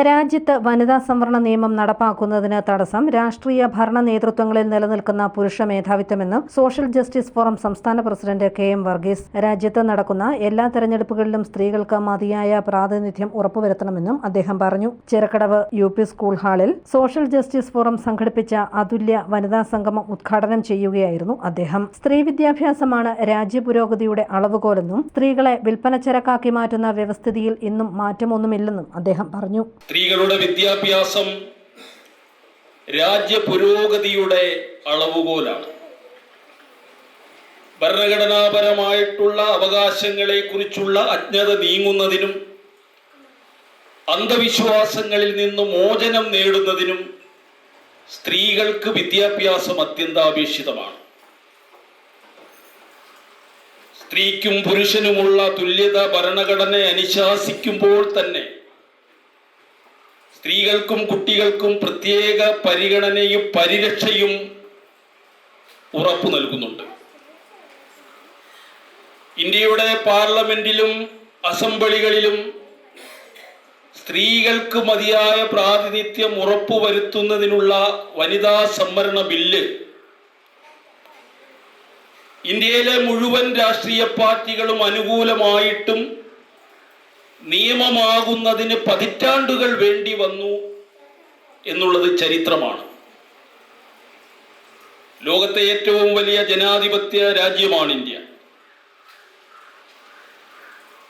രാജ്യത്ത് വനിതാ സംവരണ നിയമം നടപ്പാക്കുന്നതിന് തടസ്സം രാഷ്ട്രീയ ഭരണ നേതൃത്വങ്ങളിൽ നിലനിൽക്കുന്ന പുരുഷ മേധാവിത്വമെന്ന് സോഷ്യൽ ജസ്റ്റിസ് ഫോറം സംസ്ഥാന പ്രസിഡന്റ് KM വർഗീസ്. രാജ്യത്ത് നടക്കുന്ന എല്ലാ തെരഞ്ഞെടുപ്പുകളിലും സ്ത്രീകൾക്ക് മതിയായ പ്രാതിനിധ്യം ഉറപ്പുവരുത്തണമെന്നും അദ്ദേഹം പറഞ്ഞു. ചിറക്കടവ് UP സ്കൂൾ ഹാളിൽ സോഷ്യൽ ജസ്റ്റിസ് ഫോറം സംഘടിപ്പിച്ച അതുല്യ വനിതാ സംഗമം ഉദ്ഘാടനം ചെയ്യുകയായിരുന്നു അദ്ദേഹം. സ്ത്രീ വിദ്യാഭ്യാസമാണ് രാജ്യപുരോഗതിയുടെ അളവുകോലെന്നും സ്ത്രീകളെ വിൽപ്പനച്ചരക്കാക്കി മാറ്റുന്ന വ്യവസ്ഥിതിയിൽ ഇന്നും മാറ്റമൊന്നുമില്ലെന്നും അദ്ദേഹം പറഞ്ഞു. സ്ത്രീകളുടെ വിദ്യാഭ്യാസം രാജ്യ പുരോഗതിയുടെ അളവുകോലാണ്. ഭരണഘടനാപരമായിട്ടുള്ള അവകാശങ്ങളെ കുറിച്ചുള്ള അജ്ഞത നീങ്ങുന്നതിനും അന്ധവിശ്വാസങ്ങളിൽ നിന്ന് മോചനം നേടുന്നതിനും സ്ത്രീകൾക്ക് വിദ്യാഭ്യാസം അത്യന്താപേക്ഷിതമാണ്. സ്ത്രീക്കും പുരുഷനുമുള്ള തുല്യത ഭരണഘടന അനുശാസിക്കുമ്പോൾ തന്നെ സ്ത്രീകൾക്കും കുട്ടികൾക്കും പ്രത്യേക പരിഗണനയും പരിരക്ഷയും ഉറപ്പു നൽകുന്നുണ്ട്. ഇന്ത്യയുടെ പാർലമെന്റിലും അസംബ്ലികളിലും സ്ത്രീകൾക്ക് മതിയായ പ്രാതിനിധ്യം ഉറപ്പുവരുത്തുന്നതിനുള്ള വനിതാ സംവരണ ബില്ല് ഇന്ത്യയിലെ മുഴുവൻ രാഷ്ട്രീയ പാർട്ടികളും അനുകൂലമായിട്ടും നിയമമാകുന്നതിന് പതിറ്റാണ്ടുകൾ വേണ്ടി വന്നു എന്നുള്ളത് ചരിത്രമാണ്. ലോകത്തെ ഏറ്റവും വലിയ ജനാധിപത്യ രാജ്യമാണ് ഇന്ത്യ.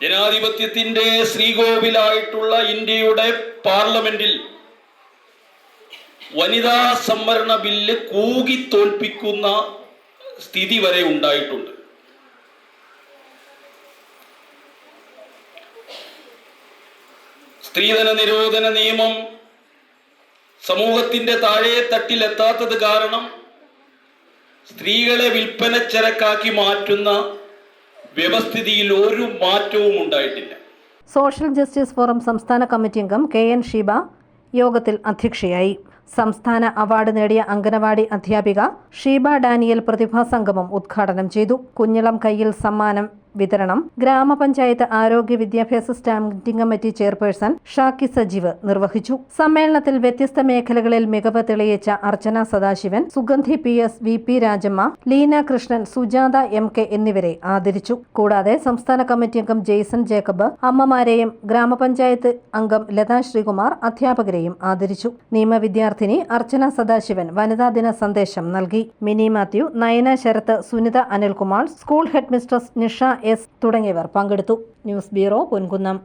ജനാധിപത്യത്തിന്റെ ശ്രീകോവിലായിട്ടുള്ള ഇന്ത്യയുടെ പാർലമെന്റിൽ വനിതാ സംവരണ ബില്ല് കൂകി തോൽപ്പിക്കുന്ന സ്ഥിതി വരെ ഉണ്ടായിട്ടുണ്ട്. സ്ത്രീധന നിരോധന നിയമം സമൂഹത്തിന്റെ താഴെ തട്ടിലെത്താത്തത് കാരണം സ്ത്രീകളെ വിൽപ്പനച്ചരക്കാക്കി മാറ്റുന്ന വ്യവസ്ഥിതിയിൽ ഒരു മാറ്റവും ഉണ്ടായിട്ടില്ല. സോഷ്യൽ ജസ്റ്റിസ് ഫോറം സംസ്ഥാന കമ്മിറ്റി അംഗം KN ഷീബ യോഗത്തിൽ അധ്യക്ഷയായി. സംസ്ഥാന അവാർഡ് നേടിയ അംഗനവാടി അധ്യാപിക ഷീബ ഡാനിയൽ പ്രതിഭാ സംഗമം ഉദ്ഘാടനം ചെയ്തു. കുഞ്ഞിളം കയ്യിൽ സമ്മാനം വിതരണം ഗ്രാമപഞ്ചായത്ത് ആരോഗ്യ വിദ്യാഭ്യാസ സ്റ്റാൻഡിംഗ് കമ്മിറ്റി ചെയർപേഴ്സൺ ഷാക്കി സജീവ് നിർവഹിച്ചു. സമ്മേളനത്തിൽ വ്യത്യസ്ത മേഖലകളിൽ മികവ് തെളിയിച്ച അർച്ചന Sadasivan, Sugandhi PS, VP Rajamma, Leena Krishnan, Sujatha MK എന്നിവരെ ആദരിച്ചു. കൂടാതെ സംസ്ഥാന കമ്മിറ്റി അംഗം ജെയ്സൺ ജേക്കബ്, അമ്മമാരെയും ഗ്രാമപഞ്ചായത്ത് അംഗം ലതാ ശ്രീകുമാർ, അധ്യാപകരെയും ആദരിച്ചു. നിയമ വിദ്യാർത്ഥിനി അർച്ചന സദാശിവൻ വനിതാ ദിന സന്ദേശം നൽകി. Mini Mathew, Nayana Sarath, Sunitha Anilkumar, school head mistress Nisha S തുടങ്ങിയവർ പങ്കെടുത്തു. News bureau, Ponkunnam.